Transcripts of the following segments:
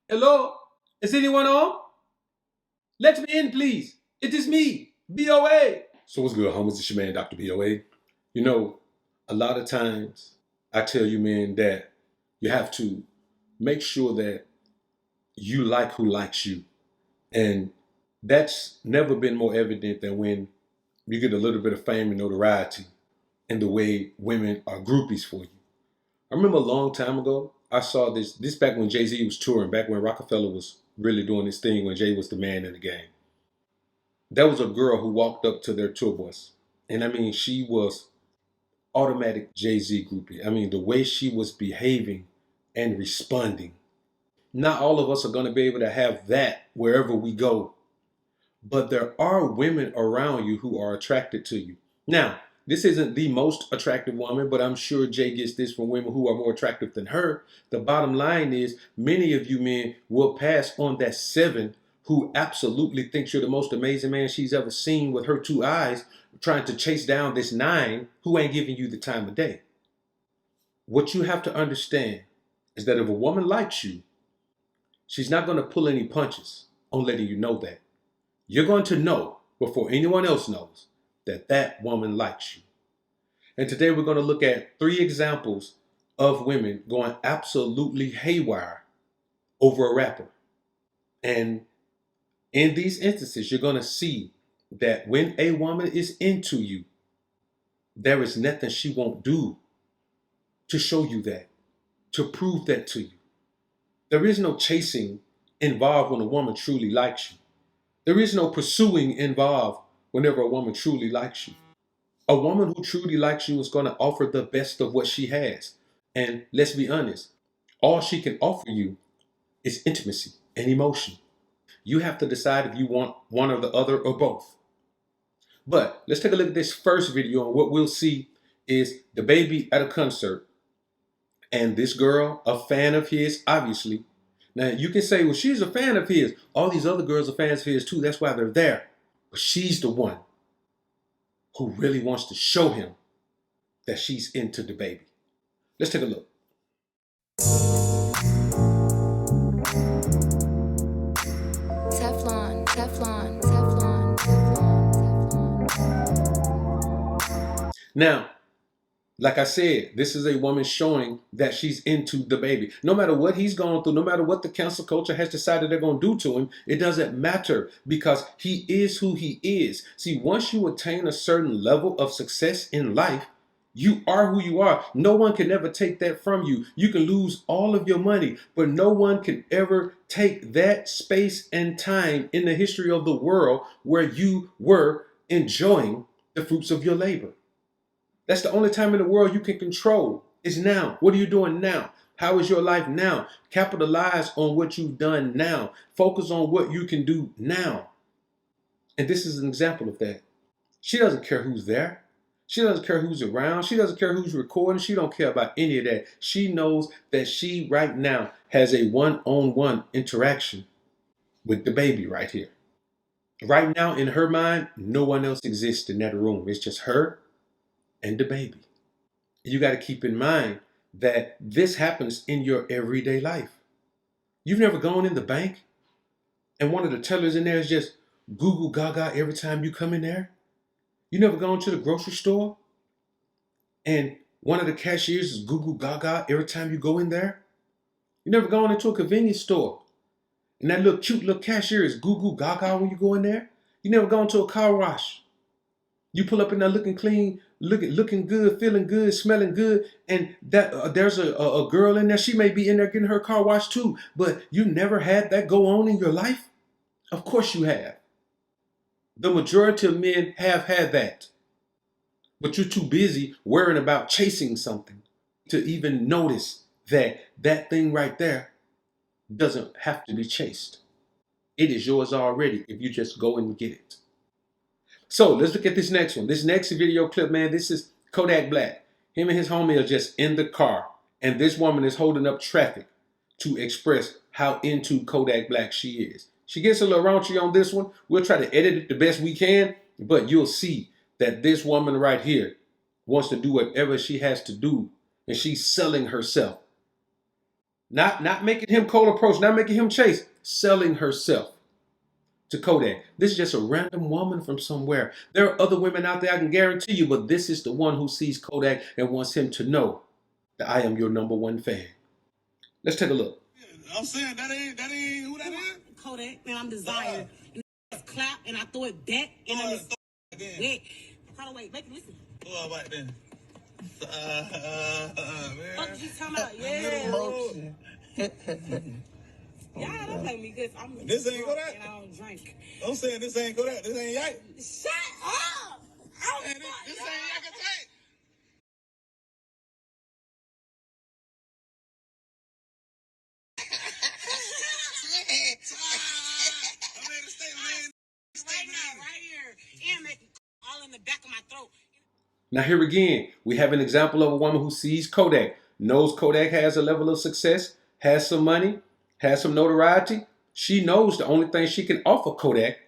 Hello? Is anyone on? Let me in, please. It is me, BOA. So what's good, homies? It's your man, Dr. BOA. You know, a lot of times I tell you, man, that you have to make sure that you like who likes you. And that's never been more evident than when you get a little bit of fame and notoriety and the way women are groupies for you. I remember a long time ago, I saw this back when Jay-Z was touring, back when Rockefeller was really doing his thing, when Jay was the man in the game. There was a girl who walked up to their tour bus. And I mean, she was automatic Jay-Z groupie. I mean, the way she was behaving and responding. Not all of us are going to be able to have that wherever we go, but there are women around you who are attracted to you. Now, this isn't the most attractive woman, but I'm sure Jay gets this from women who are more attractive than her. The bottom line is, many of you men will pass on that seven who absolutely thinks you're the most amazing man she's ever seen with her two eyes, trying to chase down this nine who ain't giving you the time of day. What you have to understand is that if a woman likes you, she's not going to pull any punches on letting you know that. You're going to know before anyone else knows that that woman likes you. And today we're going to look at 3 examples of women going absolutely haywire over a rapper. And in these instances, you're going to see that when a woman is into you, there is nothing she won't do to show you that, to prove that to you. There is no chasing involved when a woman truly likes you. There is no pursuing involved whenever a woman truly likes you. A woman who truly likes you is going to offer the best of what she has. And let's be honest, all she can offer you is intimacy and emotion. You have to decide if you want one or the other or both. But let's take a look at this first video, and what we'll see is the baby at a concert and this girl, a fan of his, obviously. Now you can say, well, she's a fan of his. All these other girls are fans of his too. That's why they're there. But she's the one who really wants to show him that she's into the baby. Let's take a look. Teflon, Teflon, Teflon, Teflon, Teflon. Now, like I said, this is a woman showing that she's into the baby. No matter what he's going through, no matter what the cancel culture has decided they're going to do to him, it doesn't matter because he is who he is. See, once you attain a certain level of success in life, you are who you are. No one can ever take that from you. You can lose all of your money, but no one can ever take that space and time in the history of the world where you were enjoying the fruits of your labor. That's the only time in the world you can control is now. What are you doing now? How is your life now? Capitalize on what you've done now. Focus on what you can do now. And this is an example of that. She doesn't care who's there. She doesn't care who's around. She doesn't care who's recording. She don't care about any of that. She knows that she right now has a one-on-one interaction with the baby right here. Right now in her mind, no one else exists in that room. It's just her and the baby. You got to keep in mind that this happens in your everyday life. You've never gone in the bank and one of the tellers in there is just goo goo gaga every time you come in there. You never gone to the grocery store and one of the cashiers is goo goo gaga every time you go in there. You never gone into a convenience store and that little cute little cashier is goo goo gaga when you go in there. You never gone to a car wash. You pull up in there looking clean, looking good, feeling good, smelling good, and that there's a girl in there. She may be in there getting her car washed too, but you never had that go on in your life? Of course you have. The majority of men have had that. But you're too busy worrying about chasing something to even notice that that thing right there doesn't have to be chased. It is yours already if you just go and get it. So let's look at this next one. This next video clip, man, this is Kodak Black. Him and his homie are just in the car. And this woman is holding up traffic to express how into Kodak Black she is. She gets a little raunchy on this one. We'll try to edit it the best we can. But you'll see that this woman right here wants to do whatever she has to do. And she's selling herself. Not making him cold approach, not making him chase, selling herself to Kodak. This is just a random woman from somewhere. There are other women out there, I can guarantee you, but this is the one who sees Kodak and wants him to know that I am your #1 fan. Let's take a look. I'm saying that ain't who that is? Kodak, and I'm Desire. And clap, and I throw it back, and I'm just wet. Hold on, wait, make it listen. Oh, right then. Man. Fuck you talking about? Yeah. Y'all don't play me good. I'm This ain't Kodak? and I don't drink. I'm saying this ain't Kodak. This ain't Yak. Shut up! Man, this ain't Yak Attack. Right now, right here. And make it all in the back of my throat. Now here again, we have an example of a woman who sees Kodak, knows Kodak has a level of success, has some money, has some notoriety. She knows the only thing she can offer Kodak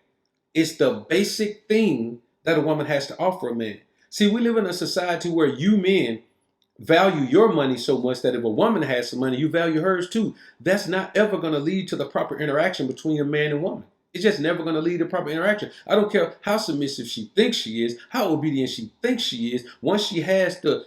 is the basic thing that a woman has to offer a man. See, we live in a society where you men value your money so much that if a woman has some money, you value hers too. That's not ever going to lead to the proper interaction between a man and woman. It's just never going to lead to proper interaction. I don't care how submissive she thinks she is, how obedient she thinks she is. Once she has the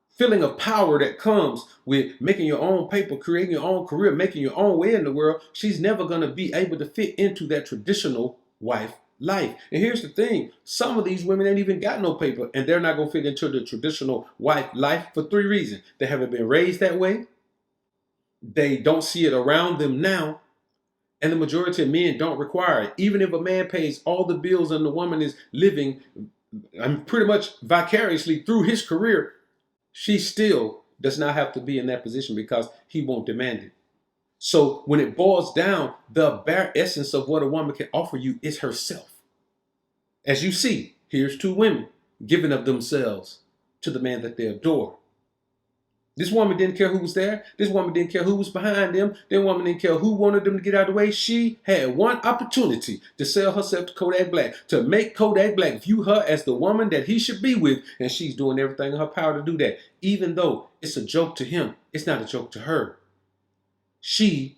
feeling of power that comes with making your own paper, creating your own career, making your own way in the world, she's never going to be able to fit into that traditional wife life. And here's the thing. Some of these women ain't even got no paper, and they're not going to fit into the traditional wife life for 3 reasons. They haven't been raised that way. They don't see it around them now. And the majority of men don't require it. Even if a man pays all the bills and the woman is living pretty much vicariously through his career, she still does not have to be in that position because he won't demand it. So when it boils down, the bare essence of what a woman can offer you is herself. As you see, here's 2 women giving of themselves to the man that they adore. This woman didn't care who was there. This woman didn't care who was behind them. This woman didn't care who wanted them to get out of the way. She had one opportunity to sell herself to Kodak Black, to make Kodak Black view her as the woman that he should be with, and she's doing everything in her power to do that. Even though it's a joke to him, it's not a joke to her. She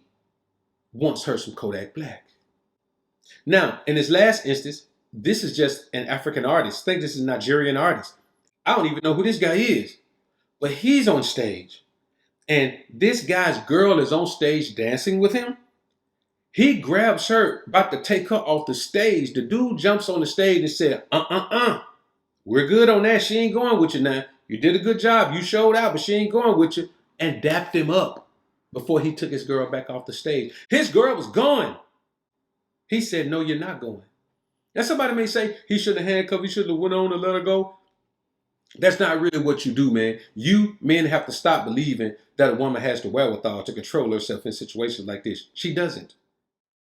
wants her some Kodak Black. Now, in this last instance, this is just an African artist. I think this is a Nigerian artist. I don't even know who this guy is. But he's on stage, and this guy's girl is on stage dancing with him. He grabs her, about to take her off the stage. The dude jumps on the stage and said, we're good on that. She ain't going with you now. You did a good job. You showed out, but she ain't going with you. And dapped him up before he took his girl back off the stage. His girl was going. He said, no, you're not going. Now somebody may say he should have handcuffed, he should have went on and let her go. That's not really what you do, man. You men have to stop believing that a woman has the wherewithal to control herself in situations like this. She doesn't.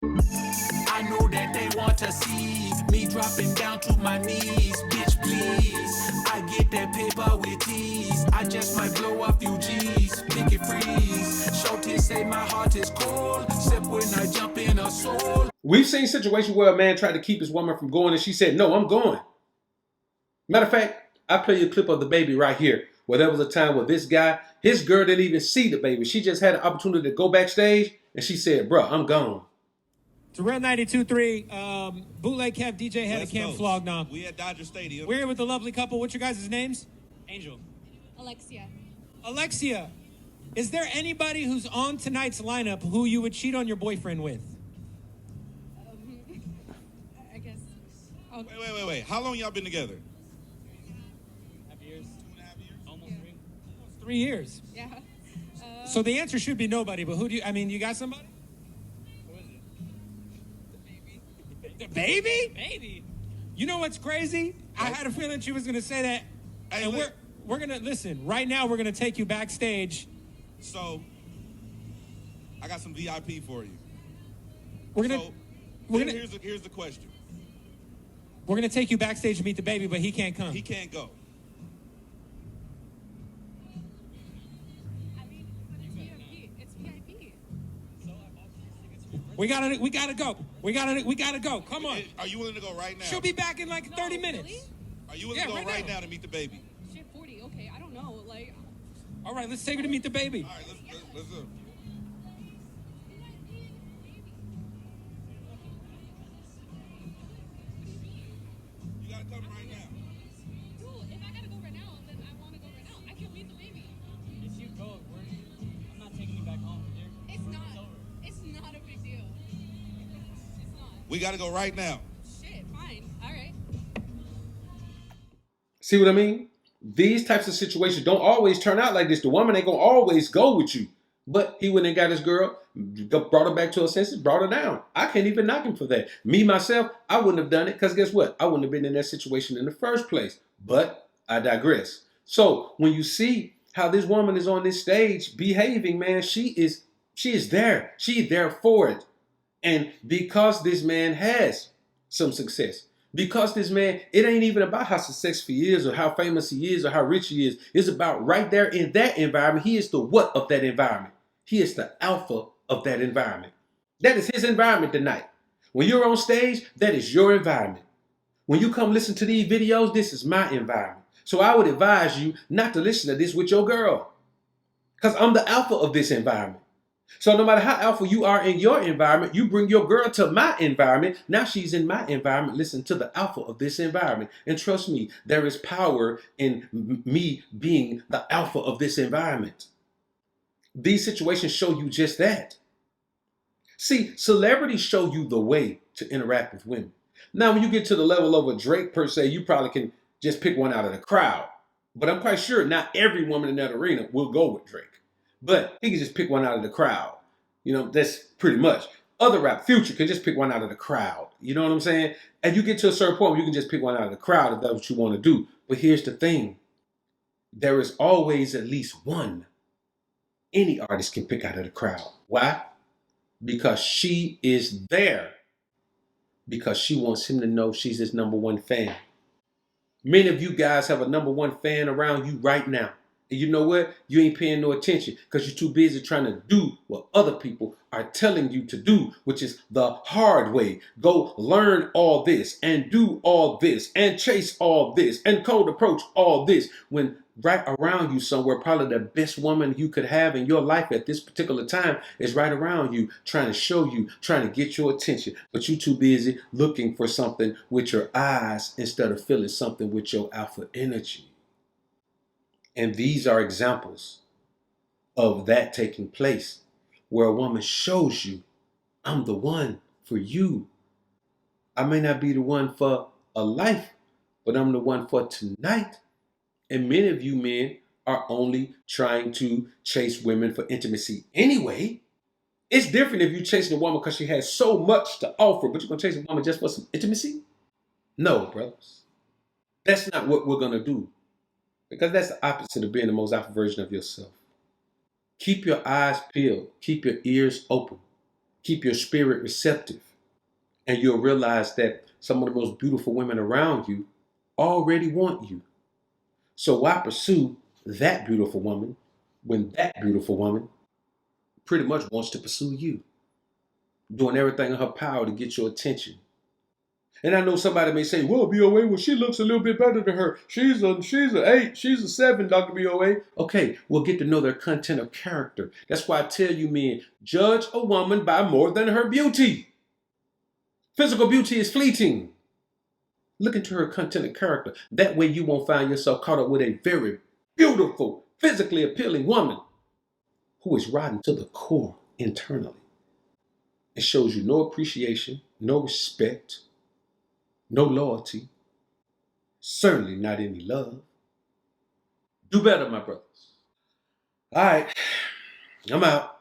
I know that they want to see me dropping down to my knees. Bitch, please. I get that paper with ease. I just might blow a few G's. Make it freeze. Shorty say my heart is cold. Except when I jump in her soul. We've seen situations where a man tried to keep his woman from going and she said, no, I'm going. Matter of fact, I play you a clip of the baby right here, where there was a time where this guy, his girl didn't even see the baby. She just had an opportunity to go backstage, and she said, bro, I'm gone. It's Red 92.3, Bootleg Kev, DJ Head of Camp Flognom. We at Dodger Stadium. We're here with the lovely couple. What's your guys' names? Angel. Alexia. Alexia, is there anybody who's on tonight's lineup who you would cheat on your boyfriend with? I guess. Wait. How long y'all been together? 3 years. Yeah. So the answer should be nobody, but who do you, you got somebody? Who is it? The baby? Baby. You know what's crazy? I had a feeling she was going to say that. Hey, and we're going to, listen, right now we're going to take you backstage. So, I got some VIP for you. Here's the question. We're going to take you backstage to meet the baby, but he can't come. He can't go. It's VIP. We gotta go. We gotta go. Come on. Are you willing to go right now? She'll be back in like 30 minutes. Really? Are you willing to go right now to meet the baby? Shit, 40. Okay, I don't know. Like. All right, let's take her to meet the baby. All right, let's Listen. You gotta come right now. Dude, if I gotta go right now, then I want to go right now. I can leave the baby. If you go, I'm not taking you back home. It's not. It's not a big deal. It's not. We gotta go right now. Shit, fine. All right. See what I mean? These types of situations don't always turn out like this. The woman ain't gonna always go with you. But he went and got his girl, brought her back to her senses, brought her down. I can't even knock him for that. Me, myself, I wouldn't have done it because guess what? I wouldn't have been in that situation in the first place. But I digress. So when you see how this woman is on this stage behaving, man, she is there. She's there for it. And because this man has some success, because this man, it ain't even about how successful he is or how famous he is or how rich he is. It's about right there in that environment. He is the what of that environment. He is the alpha of that environment. That is his environment tonight. When you're on stage, that is your environment. When you come listen to these videos, this is my environment. So I would advise you not to listen to this with your girl. Because I'm the alpha of this environment. So no matter how alpha you are in your environment, you bring your girl to my environment. Now she's in my environment. Listen to the alpha of this environment. And trust me, there is power in me being the alpha of this environment. These situations show you just that. See, celebrities show you the way to interact with women. Now, when you get to the level of a Drake per se, you probably can just pick one out of the crowd. But I'm quite sure not every woman in that arena will go with Drake. But he can just pick one out of the crowd. You know, that's pretty much. Other rap, Future can just pick one out of the crowd. You know what I'm saying? And you get to a certain point where you can just pick one out of the crowd if that's what you want to do. But here's the thing. There is always at least one any artist can pick out of the crowd. Why? Because she is there. Because she wants him to know she's his number one fan. Many of you guys have a number one fan around you right now. And you know what? You ain't paying no attention because you're too busy trying to do what other people are telling you to do, which is the hard way. Go learn all this and do all this and chase all this and cold approach all this when right around you somewhere, probably the best woman you could have in your life at this particular time is right around you, trying to show you, trying to get your attention. But you're too busy looking for something with your eyes instead of feeling something with your alpha energy. And these are examples of that taking place where a woman shows you, I'm the one for you. I may not be the one for a life, but I'm the one for tonight. And many of you men are only trying to chase women for intimacy anyway. It's different if you're chasing a woman because she has so much to offer, but you're going to chase a woman just for some intimacy? No, brothers. That's not what we're going to do. Because that's the opposite of being the most alpha version of yourself. Keep your eyes peeled. Keep your ears open. Keep your spirit receptive. And you'll realize that some of the most beautiful women around you already want you. So why pursue that beautiful woman when that beautiful woman pretty much wants to pursue you? Doing everything in her power to get your attention. And I know somebody may say, well, BOA, well, she looks a little bit better than her. She's an 8, she's a 7, Dr. BOA. Okay, we'll get to know their content of character. That's why I tell you, men, judge a woman by more than her beauty. Physical beauty is fleeting. Look into her content of character. That way you won't find yourself caught up with a very beautiful, physically appealing woman who is rotten to the core internally. It shows you no appreciation, no respect, no loyalty, certainly not any love. Do better, my brothers. All right, I'm out.